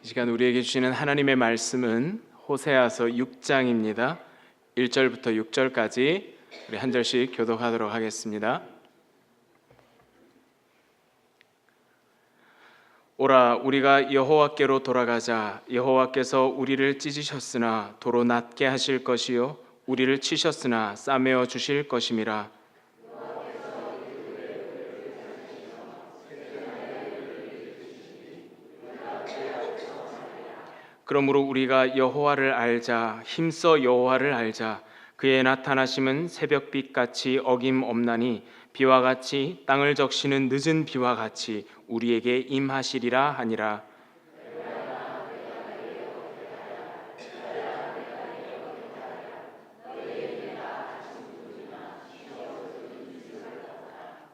이 시간 우리에게 주시는 하나님의 말씀은 호세아서 6장입니다. 1절부터 6절까지 우리 한 절씩 교독하도록 하겠습니다. 오라, 우리가 여호와께로 돌아가자. 여호와께서 우리를 찢으셨으나 도로 낮게 하실 것이요 우리를 치셨으나 싸매어 주실 것임이라. 그러므로 우리가 여호와를 알자. 힘써 여호와를 알자. 그의 나타나심은 새벽빛같이 어김없나니 비와 같이 땅을 적시는 늦은 비와 같이 우리에게 임하시리라 하니라.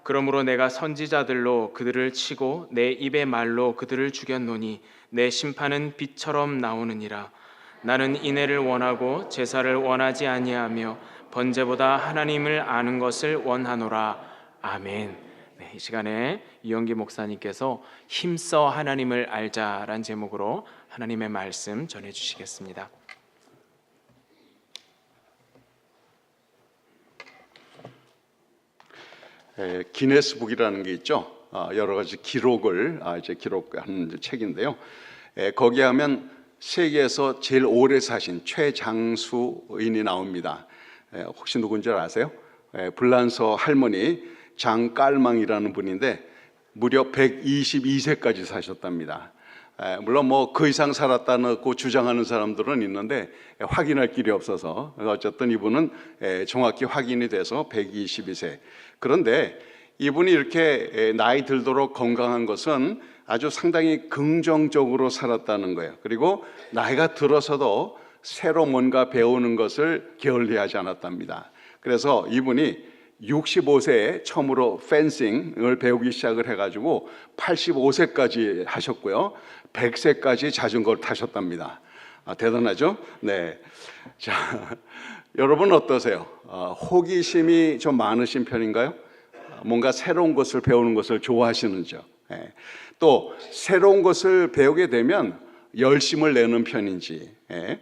그러므로 내가 선지자들로 그들을 치고 내 입의 말로 그들을 죽였노니 내 심판은 빛처럼 나오느니라. 나는 인애를 원하고 제사를 원하지 아니하며 번제보다 하나님을 아는 것을 원하노라. 아멘. 이 시간에 이영기 목사님께서 힘써 하나님을 알자라는 제목으로 하나님의 말씀 전해주시겠습니다. 기네스북이라는 게 있죠. 여러 가지 기록을 이제 기록하는 책인데요. 거기 하면 세계에서 제일 오래 사신 최장수인이 나옵니다. 혹시 누군지 아세요? 불란서 할머니 장깔망이라는 분인데 무려 122세까지 사셨답니다. 물론 뭐 그 이상 살았다고 주장하는 사람들은 있는데 확인할 길이 없어서 어쨌든 이분은 정확히 확인이 돼서 122세. 그런데 이분이 이렇게 나이 들도록 건강한 것은 아주 상당히 긍정적으로 살았다는 거예요. 그리고 나이가 들어서도 새로 뭔가 배우는 것을 게을리하지 않았답니다. 그래서 이분이 65세에 처음으로 펜싱을 배우기 시작을 해가지고 85세까지 하셨고요. 100세까지 자전거를 타셨답니다. 대단하죠? 네. 자, 여러분 어떠세요? 호기심이 좀 많으신 편인가요? 뭔가 새로운 것을 배우는 것을 좋아하시는지요? 네. 또 새로운 것을 배우게 되면 열심을 내는 편인지. 네.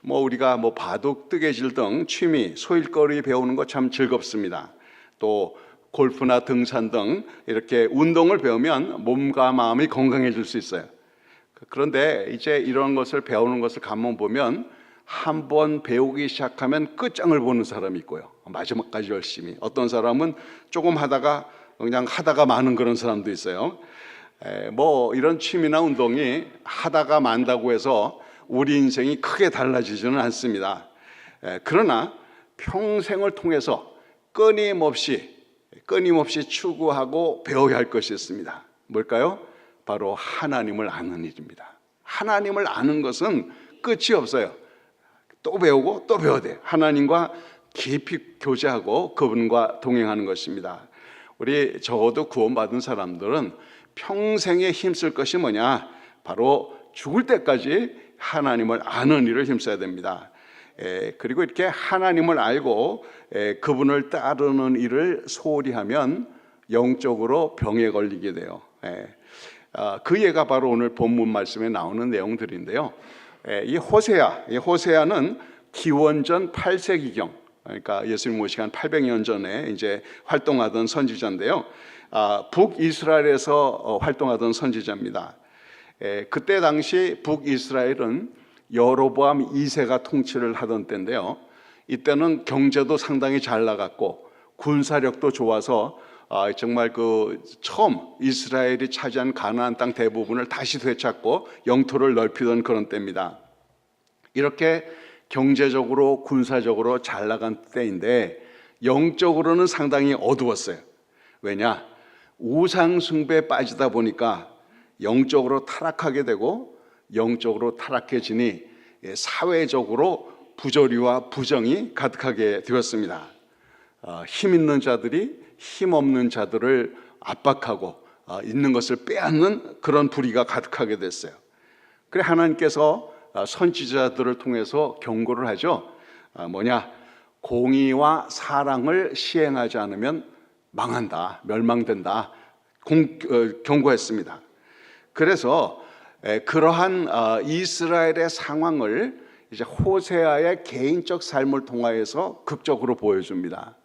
우리가 바둑, 뜨개질 등 취미, 소일거리 배우는 거 참 즐겁습니다. 또 골프나 등산 등 이렇게 운동을 배우면 몸과 마음이 건강해질 수 있어요. 그런데 이제 이런 것을 배우는 것을 가만 보면 한번 배우기 시작하면 끝장을 보는 사람이 있고요. 마지막까지 열심히. 어떤 사람은 조금 하다가 그냥 하다가 마는 그런 사람도 있어요. 이런 취미나 운동이 하다가 만다고 해서 우리 인생이 크게 달라지지는 않습니다. 그러나 평생을 통해서 끊임없이 추구하고 배워야 할 것이 있습니다. 뭘까요? 바로 하나님을 아는 일입니다. 하나님을 아는 것은 끝이 없어요. 또 배우고 또 배워야 돼요. 하나님과 깊이 교제하고 그분과 동행하는 것입니다. 우리 적어도 구원받은 사람들은 평생에 힘쓸 것이 뭐냐? 바로 죽을 때까지 하나님을 아는 일을 힘써야 됩니다. 그리고 이렇게 하나님을 알고 그분을 따르는 일을 소홀히 하면 영적으로 병에 걸리게 돼요. 그 예가 바로 오늘 본문 말씀에 나오는 내용들인데요. 이 호세아는 기원전 8세기경, 그러니까 예수님 오시기 한 800년 전에 이제 활동하던 선지자인데요. 북이스라엘에서 활동하던 선지자입니다. 그때 당시 북이스라엘은 여로보암 2세가 통치를 하던 때인데요. 이때는 경제도 상당히 잘 나갔고 군사력도 좋아서 정말 처음 이스라엘이 차지한 가나안 땅 대부분을 다시 되찾고 영토를 넓히던 그런 때입니다. 이렇게 경제적으로 군사적으로 잘 나간 때인데 영적으로는 상당히 어두웠어요. 왜냐? 우상 숭배에 빠지다 보니까 영적으로 타락하게 되고 영적으로 타락해지니 사회적으로 부조리와 부정이 가득하게 되었습니다. 힘 있는 자들이 힘 없는 자들을 압박하고 있는 것을 빼앗는 그런 불의가 가득하게 됐어요. 그래 하나님께서 선지자들을 통해서 경고를 하죠. 공의와 사랑을 시행하지 않으면 망한다, 멸망된다 경고했습니다. 그래서 그러한 이스라엘의 상황을 이제 호세아의 개인적 삶을 통하여서 극적으로 보여줍니다.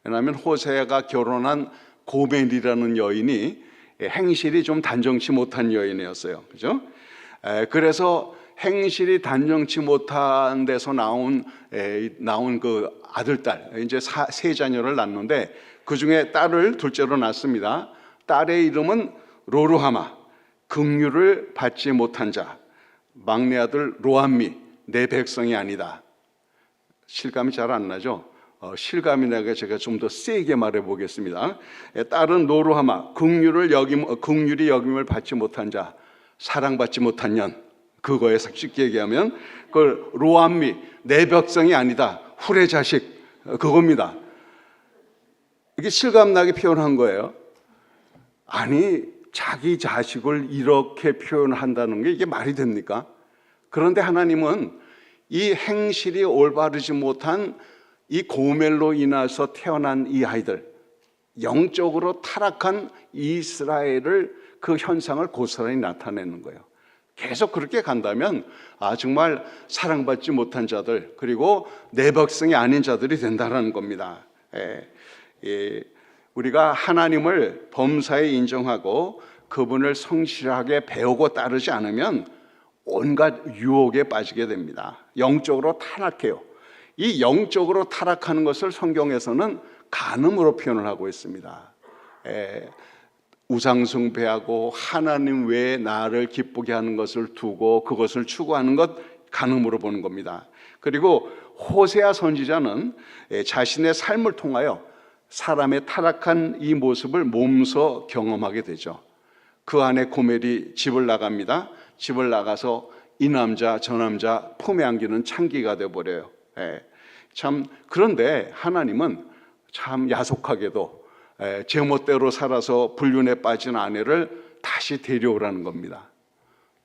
왜냐하면 호세아가 결혼한 고멜이라는 여인이 행실이 좀 단정치 못한 여인이었어요. 그죠? 그래서 행실이 단정치 못한 데서 나온 그 아들딸, 이제 세 자녀를 낳는데 그 중에 딸을 둘째로 낳습니다. 딸의 이름은 로루하마, 긍휼을 받지 못한 자. 막내 아들 로암미, 내 백성이 아니다. 실감이 잘 안 나죠? 실감이 나게 제가 좀 더 세게 말해 보겠습니다. 딸은 로루하마, 긍휼이 여김을 받지 못한 자, 사랑받지 못한 년. 그거에 쉽게 얘기하면 그 로암미, 내 백성이 아니다. 훌의 자식, 그겁니다. 이게 실감나게 표현한 거예요. 아니, 자기 자식을 이렇게 표현한다는 게 이게 말이 됩니까? 그런데 하나님은 이 행실이 올바르지 못한 이 고멜로 인해서 태어난 이 아이들, 영적으로 타락한 이스라엘을 그 현상을 고스란히 나타내는 거예요. 계속 그렇게 간다면 정말 사랑받지 못한 자들, 그리고 내 백성이 아닌 자들이 된다는 겁니다. 우리가 하나님을 범사에 인정하고 그분을 성실하게 배우고 따르지 않으면 온갖 유혹에 빠지게 됩니다. 영적으로 타락해요. 이 영적으로 타락하는 것을 성경에서는 간음으로 표현을 하고 있습니다. 우상숭배하고 하나님 외에 나를 기쁘게 하는 것을 두고 그것을 추구하는 것, 간음으로 보는 겁니다. 그리고 호세아 선지자는 자신의 삶을 통하여 사람의 타락한 이 모습을 몸소 경험하게 되죠. 그 안에 고멜이 집을 나갑니다. 집을 나가서 이 남자 저 남자 품에 안기는 창기가 되어버려요. 참, 그런데 하나님은 참 야속하게도 제멋대로 살아서 불륜에 빠진 아내를 다시 데려오라는 겁니다.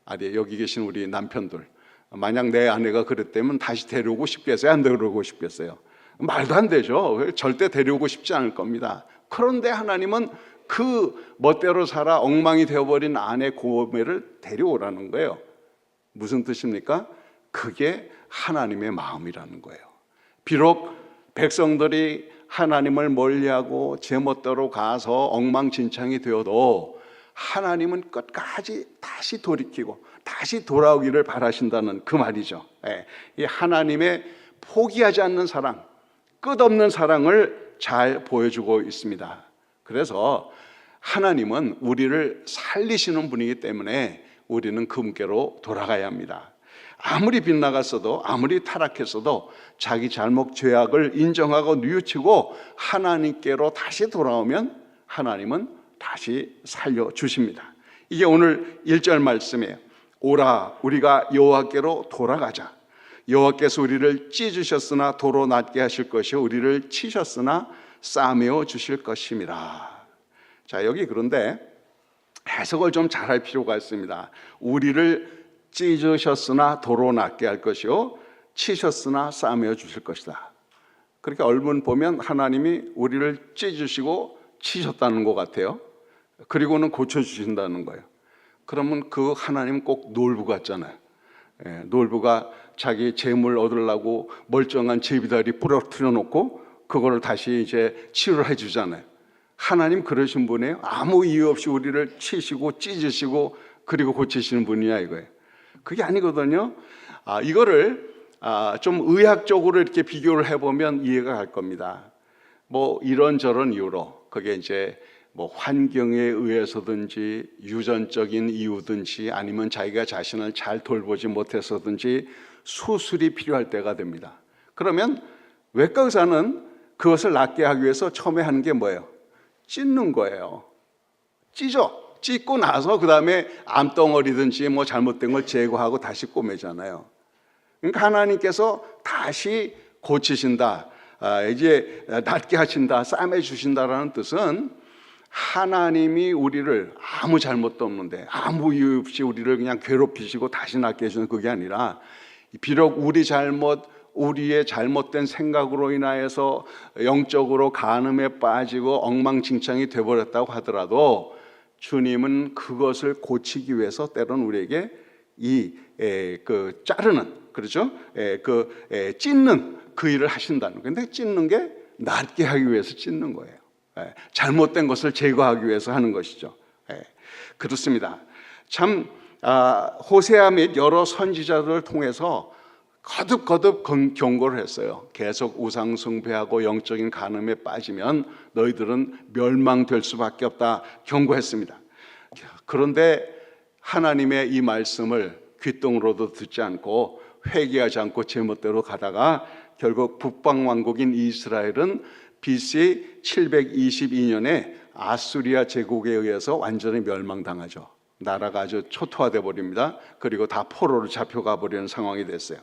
아니, 여기 계신 우리 남편들, 만약 내 아내가 그랬다면 다시 데려오고 싶겠어요? 안 데려오고 싶겠어요? 말도 안 되죠. 절대 데려오고 싶지 않을 겁니다. 그런데 하나님은 그 멋대로 살아 엉망이 되어버린 아내 고멜을 데려오라는 거예요. 무슨 뜻입니까? 그게 하나님의 마음이라는 거예요. 비록 백성들이 하나님을 멀리하고 제멋대로 가서 엉망진창이 되어도 하나님은 끝까지 다시 돌이키고 다시 돌아오기를 바라신다는 그 말이죠. 이 하나님의 포기하지 않는 사랑, 끝없는 사랑을 잘 보여주고 있습니다. 그래서 하나님은 우리를 살리시는 분이기 때문에 우리는 그분께로 돌아가야 합니다. 아무리 빗나갔어도, 아무리 타락했어도 자기 잘못 죄악을 인정하고 뉘우치고 하나님께로 다시 돌아오면 하나님은 다시 살려주십니다. 이게 오늘 1절 말씀이에요. 오라, 우리가 여호와께로 돌아가자. 여호와께서 우리를 찢으셨으나 도로 낫게 하실 것이요 우리를 치셨으나 싸매어 주실 것임이라. 자, 여기 그런데 해석을 좀 잘할 필요가 있습니다. 우리를 찢으셨으나 도로 낫게 할 것이요 치셨으나 싸매어 주실 것이다. 그렇게 얼문 보면 하나님이 우리를 찢으시고 치셨다는 것 같아요. 그리고는 고쳐주신다는 거예요. 그러면 그 하나님 꼭 놀부 같잖아요. 놀부가 자기 재물 얻으려고 멀쩡한 제비다리 부러뜨려 놓고 그거를 다시 이제 치료를 해주잖아요. 하나님 그러신 분이에요. 아무 이유 없이 우리를 치시고 찢으시고 그리고 고치시는 분이냐 이거예요. 그게 아니거든요. 이거를 좀 의학적으로 이렇게 비교를 해보면 이해가 갈 겁니다. 뭐 이런저런 이유로 그게 이제 뭐 환경에 의해서든지 유전적인 이유든지 아니면 자기가 자신을 잘 돌보지 못해서든지 수술이 필요할 때가 됩니다. 그러면 외과 의사는 그것을 낫게 하기 위해서 처음에 하는 게 뭐예요? 찢는 거예요. 찢고 나서 그 다음에 암덩어리든지 뭐 잘못된 걸 제거하고 다시 꼬매잖아요. 그러니까 하나님께서 다시 고치신다, 이제 낫게 하신다, 싸매 주신다라는 뜻은 하나님이 우리를 아무 잘못도 없는데 아무 이유 없이 우리를 그냥 괴롭히시고 다시 낫게 해주는 그게 아니라 비록 우리의 잘못된 생각으로 인하여서 영적으로 간음에 빠지고 엉망진창이 되어버렸다고 하더라도 주님은 그것을 고치기 위해서 때로는 우리에게 그 자르는, 그렇죠? 찢는 그 일을 하신다는 거예요. 근데 찢는 게 낫게 하기 위해서 찢는 거예요. 잘못된 것을 제거하기 위해서 하는 것이죠. 그렇습니다. 참 호세아 및 여러 선지자들을 통해서 거듭 경고를 했어요. 계속 우상 숭배하고 영적인 간음에 빠지면 너희들은 멸망될 수밖에 없다 경고했습니다. 그런데 하나님의 이 말씀을 귓등으로도 듣지 않고 회개하지 않고 제멋대로 가다가 결국 북방왕국인 이스라엘은 BC 722년에 아수리아 제국에 의해서 완전히 멸망당하죠. 나라가 아주 초토화돼 버립니다. 그리고 다 포로로 잡혀가 버리는 상황이 됐어요.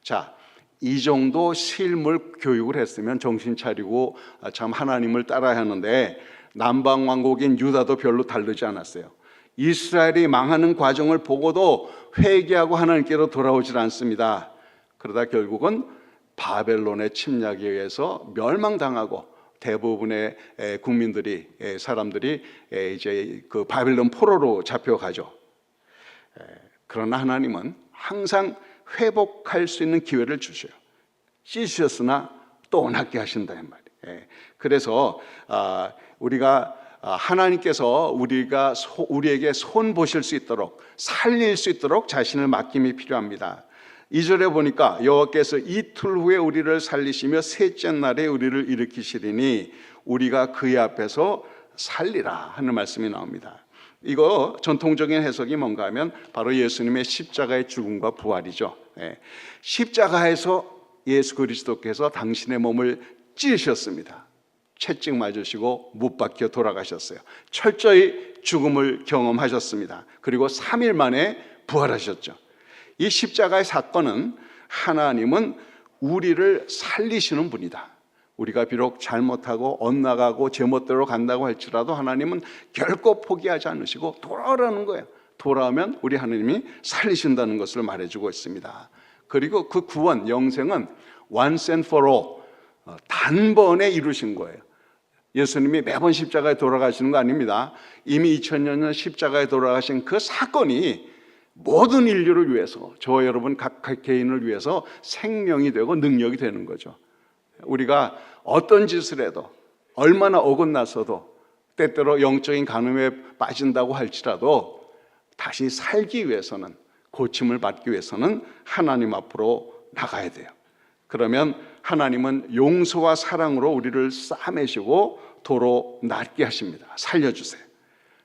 자, 이 정도 실물 교육을 했으면 정신 차리고 참 하나님을 따라야 하는데, 남방 왕국인 유다도 별로 다르지 않았어요. 이스라엘이 망하는 과정을 보고도 회개하고 하나님께로 돌아오질 않습니다. 그러다 결국은 바벨론의 침략에 의해서 멸망당하고 대부분의 국민들이, 사람들이 이제 그 바벨론 포로로 잡혀가죠. 그러나 하나님은 항상 회복할 수 있는 기회를 주셔요. 찢으셨으나 또 낫게 하신다 이 말이에요. 그래서 우리가 하나님께서 우리에게 손 보실 수 있도록, 살릴 수 있도록 자신을 맡김이 필요합니다. 2절에 보니까 여호와께서 이틀 후에 우리를 살리시며 셋째 날에 우리를 일으키시리니 우리가 그의 앞에서 살리라 하는 말씀이 나옵니다. 이거 전통적인 해석이 뭔가 하면 바로 예수님의 십자가의 죽음과 부활이죠. 십자가에서 예수 그리스도께서 당신의 몸을 찢으셨습니다. 채찍 맞으시고 못 박혀 돌아가셨어요. 철저히 죽음을 경험하셨습니다. 그리고 3일 만에 부활하셨죠. 이 십자가의 사건은 하나님은 우리를 살리시는 분이다. 우리가 비록 잘못하고 엇나가고 제멋대로 간다고 할지라도 하나님은 결코 포기하지 않으시고 돌아오라는 거예요. 돌아오면 우리 하나님이 살리신다는 것을 말해주고 있습니다. 그리고 그 구원, 영생은 once and for all, 단번에 이루신 거예요. 예수님이 매번 십자가에 돌아가시는 거 아닙니다. 이미 2000년 전 십자가에 돌아가신 그 사건이 모든 인류를 위해서, 저와 여러분 각 개인을 위해서 생명이 되고 능력이 되는 거죠. 우리가 어떤 짓을 해도, 얼마나 어긋나서도, 때때로 영적인 간음에 빠진다고 할지라도 다시 살기 위해서는, 고침을 받기 위해서는 하나님 앞으로 나가야 돼요. 그러면 하나님은 용서와 사랑으로 우리를 싸매시고 도로 낫게 하십니다. 살려주세요.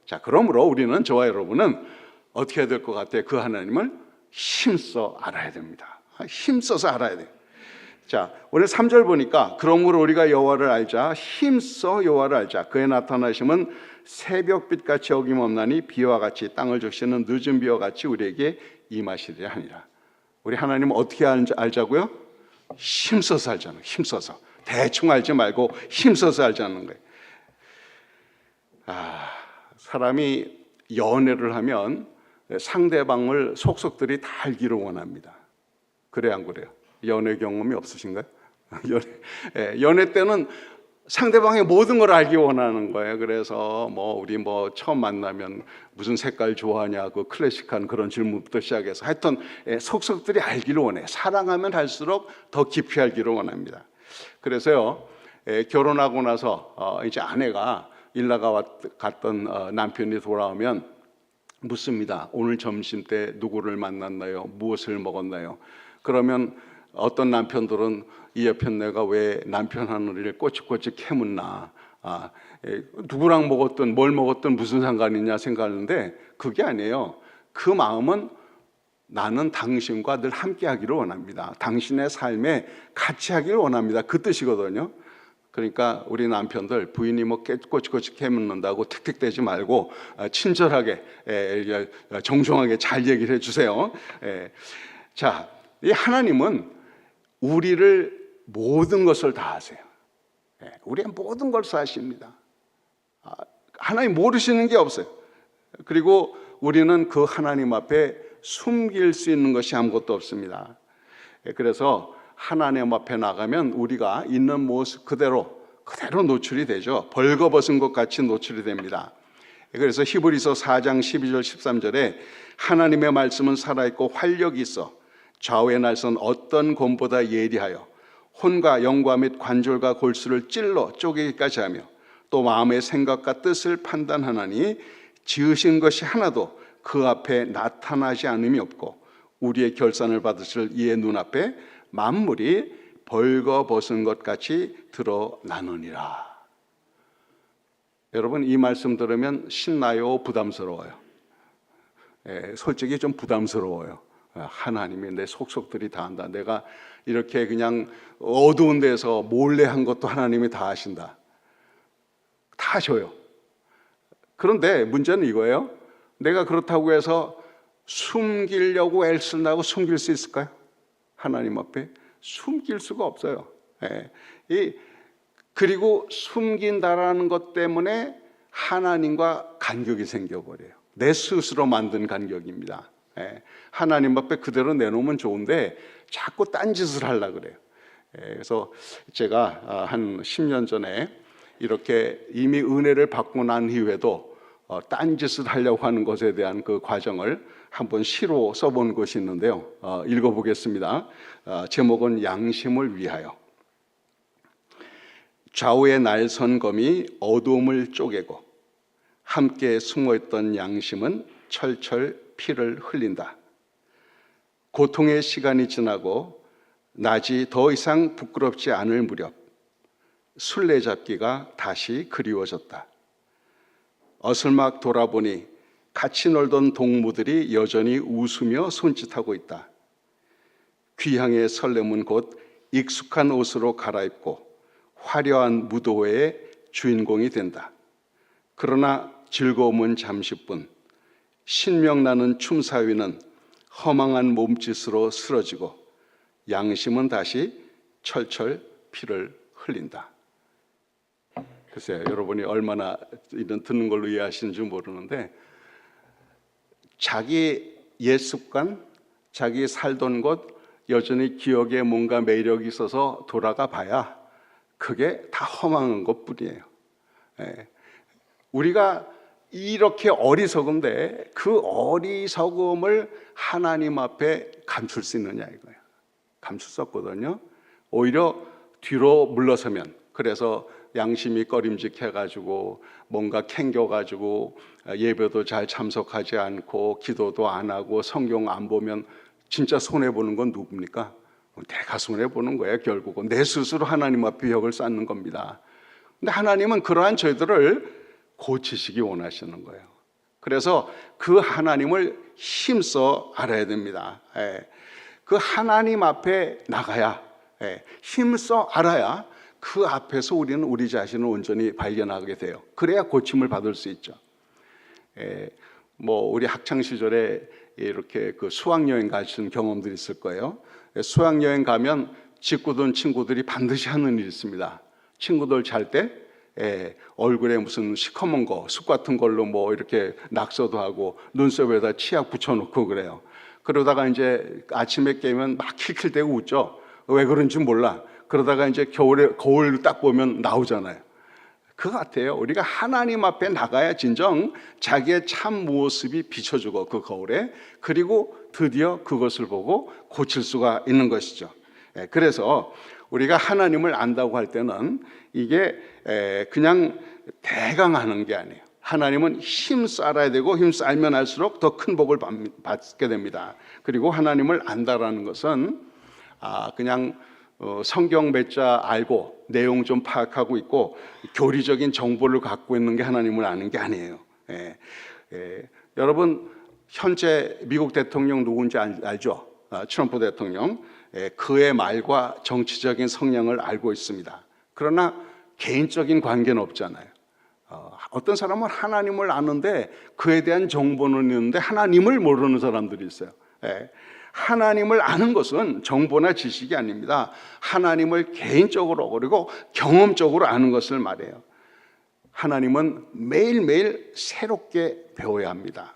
자, 그러므로 우리는, 저와 여러분은 어떻게 해야 될 것 같아요? 그 하나님을 힘써 알아야 됩니다. 힘써서 알아야 돼요. 자, 오늘 3절 보니까 그러므로 우리가 여호와를 알자, 힘써 여호와를 알자. 그의 나타나심은 새벽빛같이 어김없나니 비와 같이 땅을 적시는 늦은 비와 같이 우리에게 임하시리라 하니라. 우리 하나님은 어떻게 알자고요? 힘써서 알자는 거예요. 힘써서. 대충 알지 말고 힘써서 알자는 거예요. 사람이 연애를 하면 상대방을 속속들이 다 알기를 원합니다. 그래요, 안 그래요? 연애 경험이 없으신가요? 연애 때는 상대방의 모든 걸 알기 원하는 거예요. 그래서 우리 처음 만나면 무슨 색깔 좋아하냐, 그 클래식한 그런 질문부터 시작해서 하여튼 속속들이 알기를 원해요. 사랑하면 할수록 더 깊이 알기를 원합니다. 그래서요, 결혼하고 나서 이제 아내가 일 나가 갔던 남편이 돌아오면 묻습니다. 오늘 점심 때 누구를 만났나요? 무엇을 먹었나요? 그러면 어떤 남편들은 이 여편 내가 왜 남편 하늘을 꼬치꼬치 캐묻나, 누구랑 먹었든 뭘 먹었든 무슨 상관이냐 생각하는데 그게 아니에요. 그 마음은 나는 당신과 늘 함께 하기를 원합니다. 당신의 삶에 같이 하기를 원합니다. 그 뜻이거든요. 그러니까 우리 남편들, 부인이 꼬치꼬치 캐묻는다고 틱틱대지 말고 친절하게, 정중하게 잘 얘기를 해주세요. 자, 이 하나님은 우리를 모든 것을 다 아세요. 우리의 모든 것을 아십니다. 하나님 모르시는 게 없어요. 그리고 우리는 그 하나님 앞에 숨길 수 있는 것이 아무것도 없습니다. 그래서 하나님 앞에 나가면 우리가 있는 모습 그대로 노출이 되죠. 벌거벗은 것 같이 노출이 됩니다. 그래서 히브리서 4장 12절 13절에 하나님의 말씀은 살아있고 활력이 있어 좌우의 날선 어떤 곰보다 예리하여 혼과 영과 및 관절과 골수를 찔러 쪼개기까지 하며 또 마음의 생각과 뜻을 판단하나니 지으신 것이 하나도 그 앞에 나타나지 않음이 없고 우리의 결산을 받으실 이의 눈앞에 만물이 벌거벗은 것 같이 드러나느니라. 여러분, 이 말씀 들으면 신나요? 부담스러워요? 솔직히 좀 부담스러워요. 하나님이 내 속속들이 다 한다. 내가 이렇게 그냥 어두운 데서 몰래 한 것도 하나님이 다 하신다. 다 하셔요. 그런데 문제는 이거예요. 내가 그렇다고 해서 숨기려고 애를 나고 숨길 수 있을까요? 하나님 앞에 숨길 수가 없어요. 그리고 숨긴다라는 것 때문에 하나님과 간격이 생겨버려요. 내 스스로 만든 간격입니다. 하나님 앞에 그대로 내놓으면 좋은데 자꾸 딴짓을 하려고 그래요. 그래서 제가 한 10년 전에 이렇게 이미 은혜를 받고 난 이후에도 딴짓을 하려고 하는 것에 대한 그 과정을 한번 시로 써본 것이 있는데요. 읽어보겠습니다. 제목은 양심을 위하여. 좌우의 날선 검이 어두움을 쪼개고 함께 숨어있던 양심은 철철 피를 흘린다. 고통의 시간이 지나고 낮이 더 이상 부끄럽지 않을 무렵 술래잡기가 다시 그리워졌다. 어슬막 돌아보니 같이 놀던 동무들이 여전히 웃으며 손짓하고 있다. 귀향의 설렘은 곧 익숙한 옷으로 갈아입고 화려한 무도회의 주인공이 된다. 그러나 즐거움은 잠시뿐, 신명나는 춤사위는 허망한 몸짓으로 쓰러지고 양심은 다시 철철 피를 흘린다. 글쎄요, 여러분이 얼마나 이런 듣는 걸로 이해하시는지 모르는데 자기 옛 습관, 자기 살던 곳 여전히 기억에 뭔가 매력이 있어서 돌아가 봐야 그게 다 허망한 것뿐이에요. 우리가 이렇게 어리석은데 그 어리석음을 하나님 앞에 감출 수 있느냐 이거예요. 감출 수 없거든요. 오히려 뒤로 물러서면, 그래서 양심이 꺼림직해가지고 뭔가 캥겨가지고 예배도 잘 참석하지 않고 기도도 안 하고 성경 안 보면 진짜 손해보는 건 누굽니까? 내가 손해보는 거예요. 결국은 내 스스로 하나님 앞에 벽을 쌓는 겁니다. 근데 하나님은 그러한 저희들을 고치시기 원하시는 거예요. 그래서 그 하나님을 힘써 알아야 됩니다. 그 하나님 앞에 나가야, 힘써 알아야 그 앞에서 우리는 우리 자신을 온전히 발견하게 돼요. 그래야 고침을 받을 수 있죠. 우리 학창 시절에 이렇게 그 수학여행 가신 경험들이 있을 거예요. 수학여행 가면 직구든 친구들이 반드시 하는 일이 있습니다. 친구들 잘 때 얼굴에 무슨 시커먼 거, 숯 같은 걸로 이렇게 낙서도 하고 눈썹에다 치약 붙여놓고 그래요. 그러다가 이제 아침에 깨면 막 킬킬대고 웃죠. 왜 그런지 몰라. 그러다가 이제 거울 딱 보면 나오잖아요. 그거 같아요. 우리가 하나님 앞에 나가야 진정 자기의 참 모습이 비춰지고 그 거울에, 그리고 드디어 그것을 보고 고칠 수가 있는 것이죠. 그래서 우리가 하나님을 안다고 할 때는 이게 그냥 대강 하는 게 아니에요. 하나님은 힘써 알아야 되고 힘써 알면 알수록 더 큰 복을 받게 됩니다. 그리고 하나님을 안다라는 것은 그냥 성경 몇 자 알고 내용 좀 파악하고 있고 교리적인 정보를 갖고 있는 게 하나님을 아는 게 아니에요. 여러분 현재 미국 대통령 누군지 알죠? 트럼프 대통령. 그의 말과 정치적인 성향을 알고 있습니다. 그러나 개인적인 관계는 없잖아요. 어떤 사람은 하나님을 아는데 그에 대한 정보는 있는데 하나님을 모르는 사람들이 있어요. 하나님을 아는 것은 정보나 지식이 아닙니다. 하나님을 개인적으로 그리고 경험적으로 아는 것을 말해요. 하나님은 매일매일 새롭게 배워야 합니다.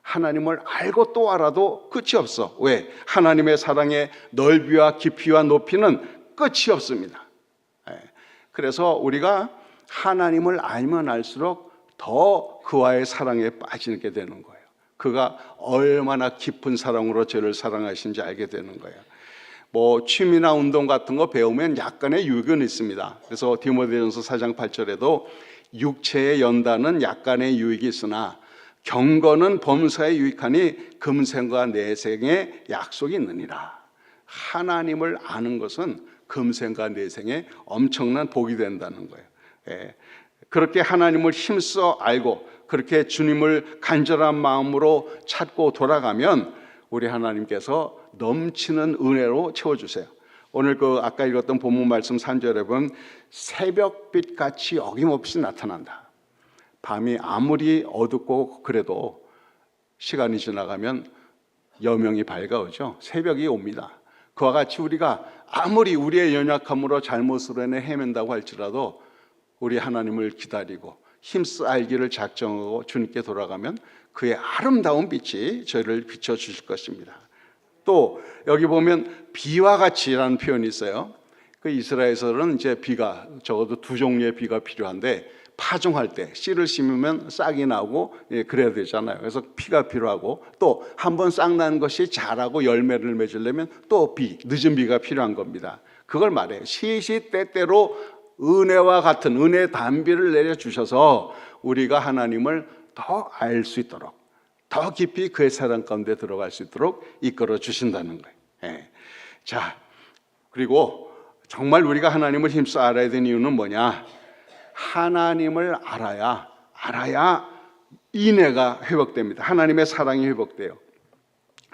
하나님을 알고 또 알아도 끝이 없어. 왜? 하나님의 사랑의 넓이와 깊이와 높이는 끝이 없습니다. 그래서 우리가 하나님을 알면 알수록 더 그와의 사랑에 빠지게 되는 거예요. 그가 얼마나 깊은 사랑으로 저를 사랑하신지 알게 되는 거예요. 뭐 취미나 운동 같은 거 배우면 약간의 유익은 있습니다. 그래서 디모데전서 4장 8절에도 육체의 연단은 약간의 유익이 있으나 경건은 범사에 유익하니 금생과 내생에 약속이 있느니라. 하나님을 아는 것은 금생과 내생에 엄청난 복이 된다는 거예요. 그렇게 하나님을 힘써 알고 그렇게 주님을 간절한 마음으로 찾고 돌아가면 우리 하나님께서 넘치는 은혜로 채워주세요. 오늘 아까 읽었던 본문 말씀 3절에 보면 새벽빛 같이 어김없이 나타난다. 밤이 아무리 어둡고 그래도 시간이 지나가면 여명이 밝아오죠. 새벽이 옵니다. 그와 같이 우리가 아무리 우리의 연약함으로 잘못으로 인해 헤맨다고 할지라도 우리 하나님을 기다리고 힘써 알기를 작정하고 주님께 돌아가면 그의 아름다운 빛이 저희를 비춰주실 것입니다. 또 여기 보면 비와 같이라는 표현이 있어요. 그 이스라엘에서는 이제 비가 적어도 두 종류의 비가 필요한데 파종할 때 씨를 심으면 싹이 나고 그래야 되잖아요. 그래서 비가 필요하고 또 한번 싹 난 것이 자라고 열매를 맺으려면 또 늦은 비가 필요한 겁니다. 그걸 말해요. 시시때때로 은혜와 같은 은혜의 단비를 내려주셔서 우리가 하나님을 더 알 수 있도록 더 깊이 그의 사랑 가운데 들어갈 수 있도록 이끌어 주신다는 거예요. 자, 그리고 정말 우리가 하나님을 힘써 알아야 되는 이유는 뭐냐? 하나님을 알아야 인애가 회복됩니다. 하나님의 사랑이 회복돼요.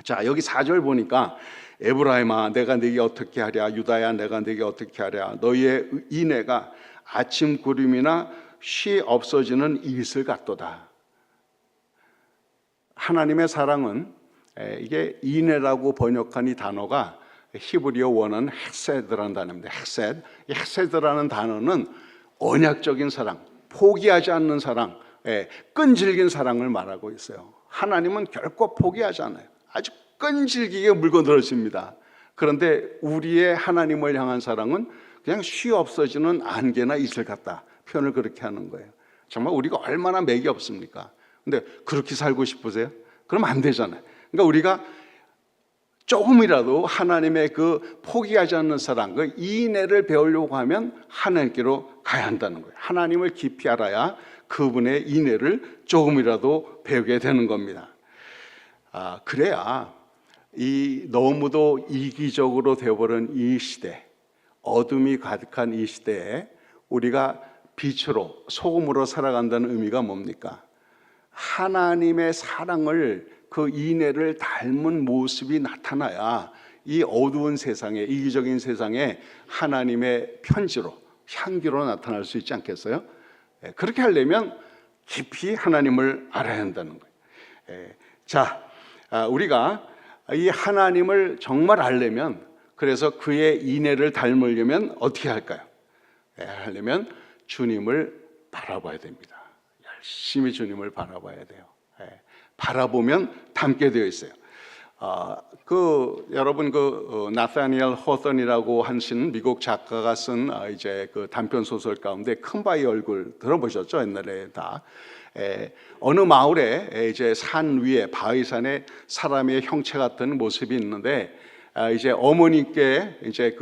자, 여기 4절 보니까 에브라임아 내가 네게 어떻게 하랴, 유다야 내가 네게 어떻게 하랴, 너희의 인애가 아침 구름이나 쉬 없어지는 이슬 같도다. 하나님의 사랑은 이게 인애라고 번역한 이 단어가 히브리어 원어는 헤세드라는 단어입니다. 헤세드라는 단어는 언약적인 사랑, 포기하지 않는 사랑, 끈질긴 사랑을 말하고 있어요. 하나님은 결코 포기하지 않아요. 아주 끈질기게 물고 늘어집니다. 그런데 우리의 하나님을 향한 사랑은 그냥 쉬 없어지는 안개나 이슬 같다. 표현을 그렇게 하는 거예요. 정말 우리가 얼마나 맥이 없습니까? 근데 그렇게 살고 싶으세요? 그러면 안 되잖아요. 그러니까 우리가 조금이라도 하나님의 그 포기하지 않는 사랑, 그 인애를 배우려고 하면 하나님께로 가야 한다는 거예요. 하나님을 깊이 알아야 그분의 인애를 조금이라도 배우게 되는 겁니다. 그래야 이 너무도 이기적으로 되어버린 이 시대, 어둠이 가득한 이 시대에 우리가 빛으로 소금으로 살아간다는 의미가 뭡니까? 하나님의 사랑을 그 인애를 닮은 모습이 나타나야 이 어두운 세상에, 이기적인 세상에 하나님의 편지로, 향기로 나타날 수 있지 않겠어요? 그렇게 하려면 깊이 하나님을 알아야 한다는 거예요. 자, 우리가 이 하나님을 정말 알려면, 그래서 그의 인애를 닮으려면 어떻게 할까요? 하려면 주님을 바라봐야 됩니다. 열심히 주님을 바라봐야 돼요. 바라보면 닮게 되어 있어요. 여러분 나타니엘 호선이라고 하신 미국 작가가 쓴 이제 그 단편 소설 가운데 큰 바위 얼굴 들어보셨죠? 옛날에 다. 어느 마을에 이제 산 위에 바위산에 사람의 형체 같은 모습이 있는데 이제 어머니께 이제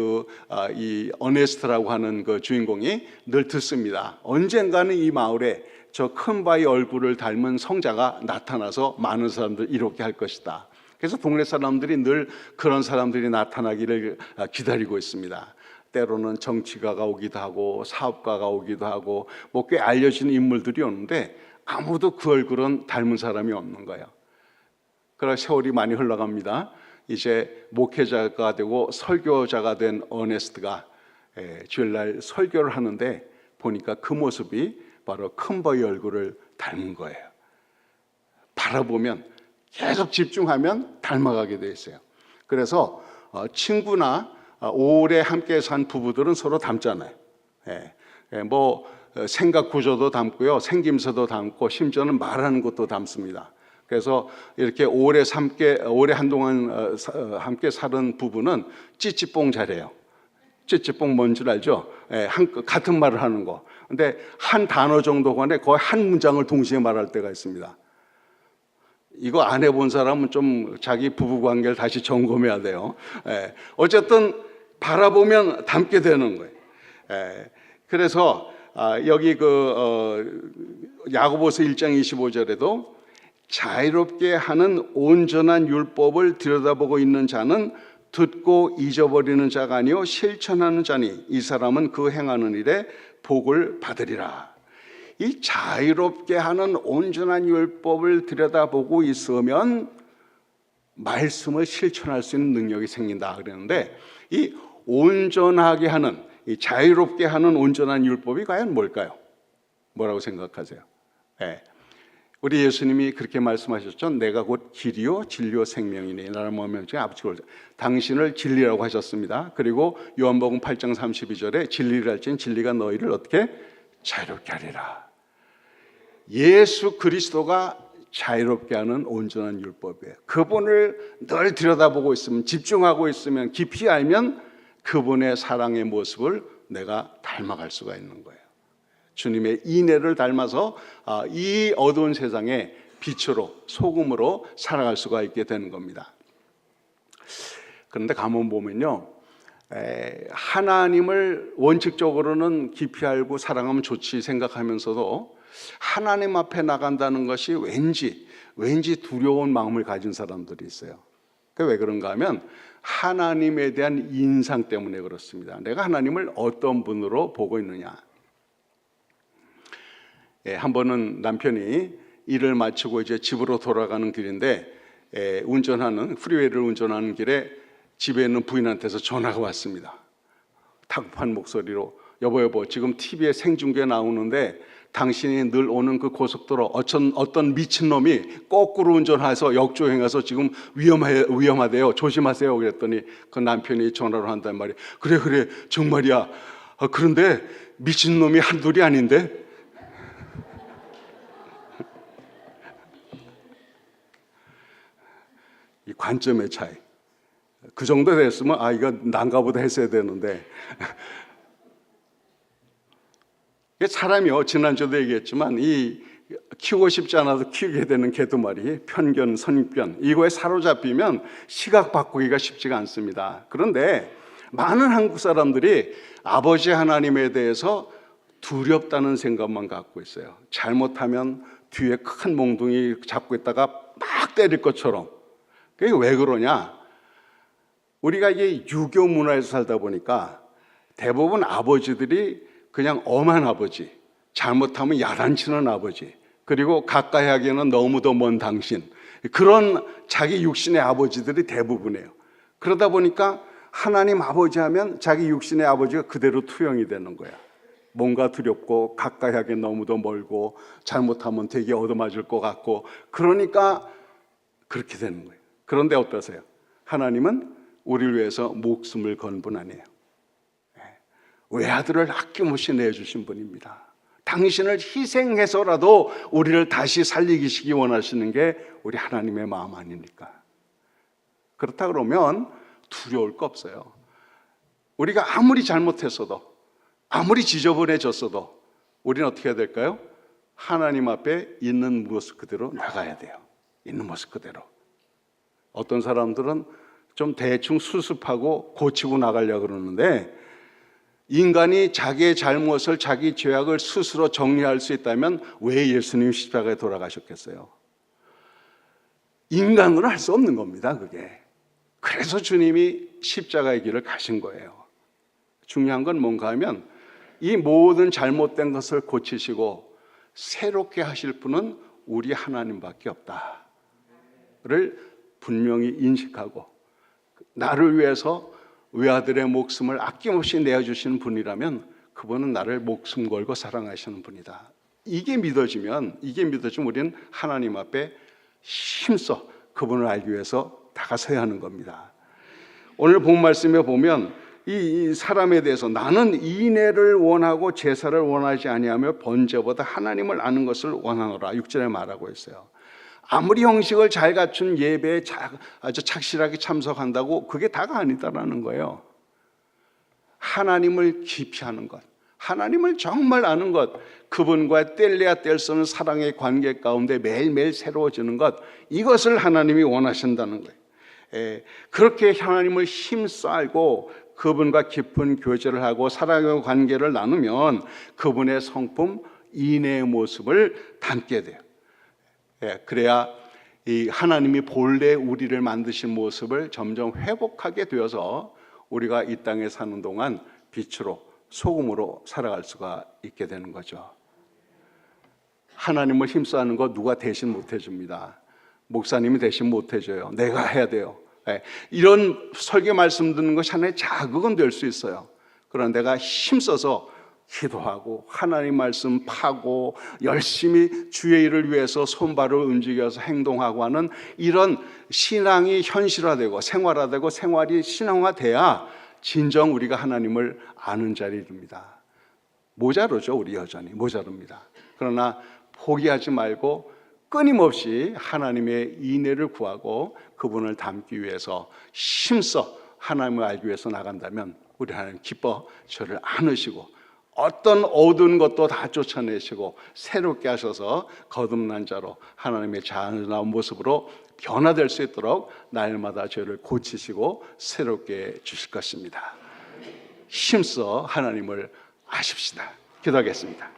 이 어네스트라고 하는 그 주인공이 늘 듣습니다. 언젠가는 이 마을에 저 큰 바위 얼굴을 닮은 성자가 나타나서 많은 사람들 이롭게 할 것이다. 그래서 동네 사람들이 늘 그런 사람들이 나타나기를 기다리고 있습니다. 때로는 정치가가 오기도 하고 사업가가 오기도 하고 뭐 꽤 알려진 인물들이 오는데 아무도 그 얼굴은 닮은 사람이 없는 거예요. 그러나 세월이 많이 흘러갑니다. 이제 목회자가 되고 설교자가 된 어네스트가 주일날 설교를 하는데 보니까 그 모습이 바로 큰 바위 얼굴을 닮은 거예요. 바라보면 계속 집중하면 닮아가게 돼 있어요. 그래서 친구나 오래 함께 산 부부들은 서로 닮잖아요. 뭐 생각 구조도 닮고요, 생김새도 닮고 심지어는 말하는 것도 닮습니다. 그래서 이렇게 오래 한동안 함께 살은 부부는 찌찌뽕 잘해요. 찌찌뽕 뭔 줄 알죠? 같은 말을 하는 거. 근데 한 단어 정도 간에 거의 한 문장을 동시에 말할 때가 있습니다. 이거 안 해본 사람은 좀 자기 부부 관계를 다시 점검해야 돼요. 어쨌든 바라보면 닮게 되는 거예요. 그래서 여기 야고보서 1장 25절에도 자유롭게 하는 온전한 율법을 들여다보고 있는 자는 듣고 잊어버리는 자가 아니요 실천하는 자니 이 사람은 그 행하는 일에 복을 받으리라. 이 자유롭게 하는 온전한 율법을 들여다보고 있으면 말씀을 실천할 수 있는 능력이 생긴다 그랬는데, 이 온전하게 하는, 이 자유롭게 하는 온전한 율법이 과연 뭘까요? 뭐라고 생각하세요? 우리 예수님이 그렇게 말씀하셨죠. 내가 곧 길이요 진리요 생명이니 나를 모하면 아버지가 당신을 진리라고 하셨습니다. 그리고 요한복음 8장 32절에 진리를 할지는 진리가 너희를 어떻게 자유롭게 하리라. 예수 그리스도가 자유롭게 하는 온전한 율법이에요. 그분을 늘 들여다보고 있으면, 집중하고 있으면, 깊이 알면 그분의 사랑의 모습을 내가 닮아갈 수가 있는 거예요. 주님의 인애를 닮아서 이 어두운 세상에 빛으로, 소금으로 살아갈 수가 있게 되는 겁니다. 그런데 가만 보면요, 하나님을 원칙적으로는 깊이 알고 사랑하면 좋지 생각하면서도 하나님 앞에 나간다는 것이 왠지 두려운 마음을 가진 사람들이 있어요. 그게 왜 그런가 하면 하나님에 대한 인상 때문에 그렇습니다. 내가 하나님을 어떤 분으로 보고 있느냐. 한 번은 남편이 일을 마치고 이제 집으로 돌아가는 길인데 프리웨이를 운전하는 길에 집에 있는 부인한테서 전화가 왔습니다. 다급한 목소리로, 여보 지금 TV에 생중계 나오는데 당신이 늘 오는 그 고속도로 어떤 미친놈이 거꾸로 운전해서 역주행해서 지금 위험하대요. 조심하세요. 그랬더니 그 남편이 전화로 한단 말이에요. 그래 정말이야. 그런데 미친놈이 한둘이 아닌데. 이 관점의 차이. 그 정도 됐으면 이거 난가보다 했어야 되는데 사람이요, 지난주도 얘기했지만 이 키우고 싶지 않아도 키우게 되는 개두마리, 편견, 선입견, 이거에 사로잡히면 시각 바꾸기가 쉽지가 않습니다. 그런데 많은 한국 사람들이 아버지 하나님에 대해서 두렵다는 생각만 갖고 있어요. 잘못하면 뒤에 큰 몽둥이 잡고 있다가 막 때릴 것처럼. 그게 왜 그러냐? 우리가 이게 유교 문화에서 살다 보니까 대부분 아버지들이 그냥 엄한 아버지, 잘못하면 야단치는 아버지, 그리고 가까이 하기에는 너무도 먼 당신, 그런 자기 육신의 아버지들이 대부분이에요. 그러다 보니까 하나님 아버지 하면 자기 육신의 아버지가 그대로 투영이 되는 거야. 뭔가 두렵고 가까이 하기엔 너무도 멀고 잘못하면 되게 얻어맞을 것 같고, 그러니까 그렇게 되는 거예요. 그런데 어떠세요? 하나님은 우리를 위해서 목숨을 건 분 아니에요. 외아들을 아낌없이 내주신 분입니다. 당신을 희생해서라도 우리를 다시 살리시기 원하시는 게 우리 하나님의 마음 아닙니까? 그렇다 그러면 두려울 거 없어요. 우리가 아무리 잘못했어도, 아무리 지저분해졌어도 우리는 어떻게 해야 될까요? 하나님 앞에 있는 모습 그대로 나가야 돼요. 있는 모습 그대로. 어떤 사람들은 좀 대충 수습하고 고치고 나가려고 그러는데, 인간이 자기의 잘못을, 자기 죄악을 스스로 정리할 수 있다면 왜 예수님 십자가에 돌아가셨겠어요? 인간으로 할 수 없는 겁니다, 그게. 그래서 주님이 십자가의 길을 가신 거예요. 중요한 건 뭔가 하면 이 모든 잘못된 것을 고치시고 새롭게 하실 분은 우리 하나님밖에 없다를 분명히 인식하고, 나를 위해서 외아들의 목숨을 아낌없이 내어주시는 분이라면 그분은 나를 목숨 걸고 사랑하시는 분이다. 이게 믿어지면 우리는 하나님 앞에 힘써 그분을 알기 위해서 다가서야 하는 겁니다. 오늘 본 말씀에 보면 이 사람에 대해서 나는 인애를 원하고 제사를 원하지 아니하며 번제보다 하나님을 아는 것을 원하노라 6절에 말하고 있어요. 아무리 형식을 잘 갖춘 예배에 아주 착실하게 참석한다고 그게 다가 아니다라는 거예요. 하나님을 깊이 아는 것, 하나님을 정말 아는 것, 그분과 뗄래야 뗄 수 없는 사랑의 관계 가운데 매일매일 새로워지는 것, 이것을 하나님이 원하신다는 거예요. 그렇게 하나님을 힘써 알고 그분과 깊은 교제를 하고 사랑의 관계를 나누면 그분의 성품, 인애의 모습을 담게 돼요. 그래야 이 하나님이 본래 우리를 만드신 모습을 점점 회복하게 되어서 우리가 이 땅에 사는 동안 빛으로, 소금으로 살아갈 수가 있게 되는 거죠. 하나님을 힘써 하는 거 누가 대신 못 해줍니다. 목사님이 대신 못 해줘요. 내가 해야 돼요. 이런 설교 말씀 듣는 것이 하나의 자극은 될 수 있어요. 그러나 내가 힘써서 기도하고 하나님 말씀 파고 열심히 주의 일을 위해서 손발을 움직여서 행동하고 하는 이런 신앙이 현실화되고 생활화되고 생활이 신앙화돼야 진정 우리가 하나님을 아는 자리에 이릅니다. 모자르죠. 우리 여전히 모자릅니다. 그러나 포기하지 말고 끊임없이 하나님의 인애를 구하고 그분을 닮기 위해서 힘써 하나님을 알기 위해서 나간다면 우리 하나님 기뻐 저를 안으시고 어떤 어두운 것도 다 쫓아내시고 새롭게 하셔서 거듭난 자로 하나님의 자연스러운 모습으로 변화될 수 있도록 날마다 저를 고치시고 새롭게 주실 것입니다. 힘써 하나님을 아십시다. 기도하겠습니다.